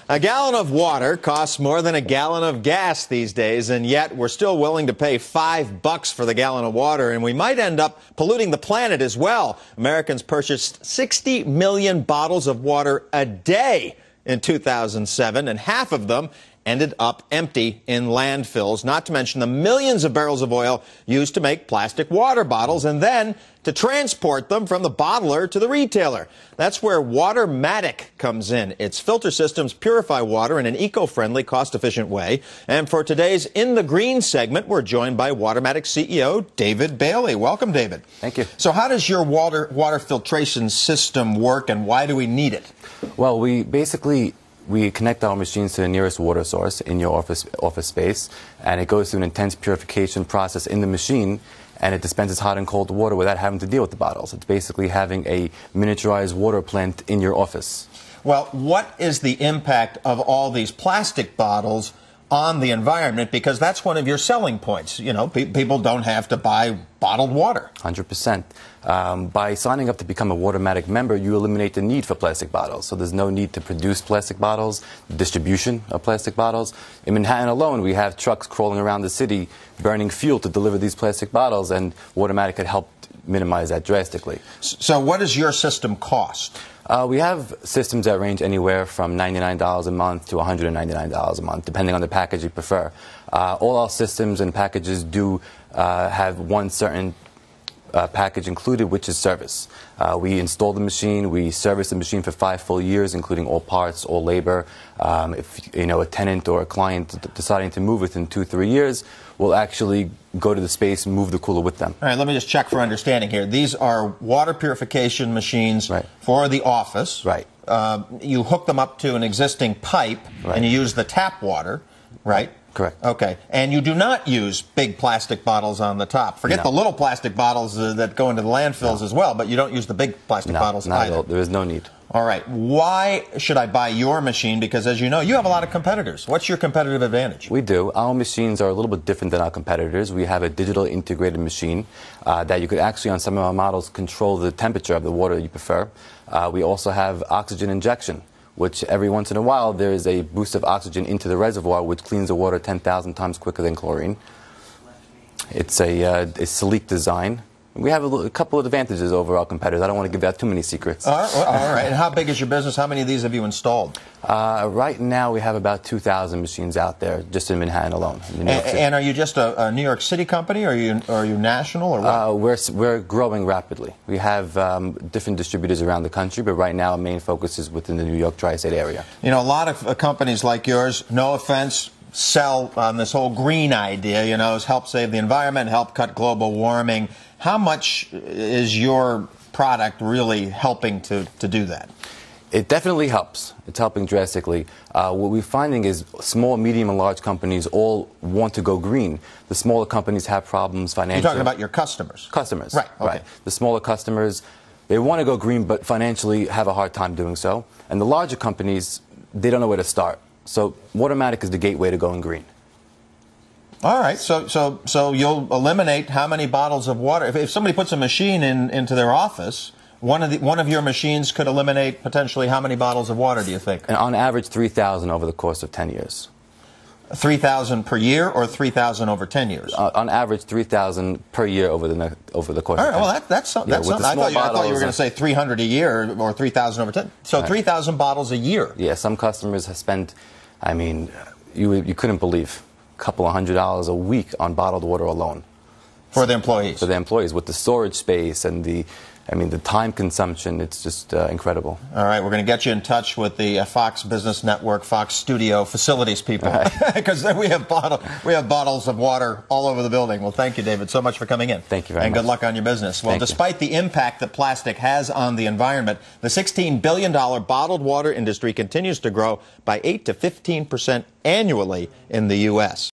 A gallon of water costs more than a gallon of gas these days, and yet we're still willing to pay $5 for the gallon of water, and we might end up polluting the planet as well. Americans purchased 60 million bottles of water a day in 2007, and half of them ended up empty in landfills, not to mention the millions of barrels of oil used to make plastic water bottles and then to transport them from the bottler to the retailer. That's where Watermatic comes in. Its filter systems purify water in an eco-friendly, cost-efficient way. And for today's In the Green segment, we're joined by Watermatic CEO David Bailey. Welcome, David. Thank you. So how does your water filtration system work, and why do we need it? Well, we connect our machines to the nearest water source in your office space, and it goes through an intense purification process in the machine, and it dispenses hot and cold water without having to deal with the bottles. It's basically having a miniaturized water plant in your office. Well, what is the impact of all these plastic bottles on the environment? Because that's one of your selling points. You know, people don't have to buy bottled water. 100%. By signing up to become a Watermatic member, you eliminate the need for plastic bottles. So there's no need to produce plastic bottles, distribution of plastic bottles. In Manhattan alone, we have trucks crawling around the city burning fuel to deliver these plastic bottles, and Watermatic had helped minimize that drastically. So what does your system cost? We have systems that range anywhere from $99 a month to $199 a month, depending on the package you prefer. All our systems and packages do have one certain package included, which is service. We install the machine, we service the machine for 5 full years, including all parts, all labor. If a tenant or a client deciding to move within 2-3 years, we'll actually go to the space and move the cooler with them. All right, let me just check for understanding here. These are water purification machines for the office. Right. You hook them up to an existing pipe, and you use the tap water, right? Correct. Okay. And you do not use big plastic bottles on the top. Forget the little plastic bottles that go into the landfills as well, but you don't use the big plastic bottles not either. at all. There is no need. All right. Why should I buy your machine? Because, as you know, you have a lot of competitors. What's your competitive advantage? We do. Our machines are a little bit different than our competitors. We have a digital integrated machine that you could actually, on some of our models, control the temperature of the water you prefer. We also have oxygen injection, which every once in a while there is a boost of oxygen into the reservoir, which cleans the water 10,000 times quicker than chlorine. It's a sleek design. We have a couple of advantages over our competitors. I don't want to give out too many secrets. All right. And how big is your business? How many of these have you installed? Right now we have about 2,000 machines out there just in Manhattan alone. And are you just a New York City company, or are you national, or what? We're growing rapidly. We have different distributors around the country, but right now our main focus is within the New York tri-state area. You know, a lot of companies like yours, no offense, sell on this whole green idea, help save the environment, help cut global warming. How much is your product really helping to do that? It definitely helps. It's helping drastically. What we're finding is small, medium, and large companies all want to go green. The smaller companies have problems financially. You're talking about your customers? Customers. Right. Okay. Right. The smaller customers, they want to go green, but financially have a hard time doing so. And the larger companies, they don't know where to start. So Watermatic is the gateway to going green. All right, so you'll eliminate how many bottles of water? If somebody puts a machine into their office, one of your machines could eliminate potentially how many bottles of water, do you think? And on average, 3,000 over the course of 10 years. 3,000 per year, or 3,000 over 10 years? On average, 3,000 per year over the course. All right, of 10. well that's something. I thought you were going to say 300 a year or 3,000 over 10. So 3,000 bottles a year. Yeah, some customers have spent, I mean, you couldn't believe, a couple of $100 a week on bottled water alone. For the employees? For the employees, with the storage space and the time consumption. It's just incredible. All right, we're going to get you in touch with the Fox Business Network, Fox Studio facilities people, because we have bottles of water all over the building. Well, thank you, David, so much for coming in. Thank you very much. And good luck on your business. Well, despite the impact that plastic has on the environment, the $16 billion bottled water industry continues to grow by 8 to 15% annually in the U.S.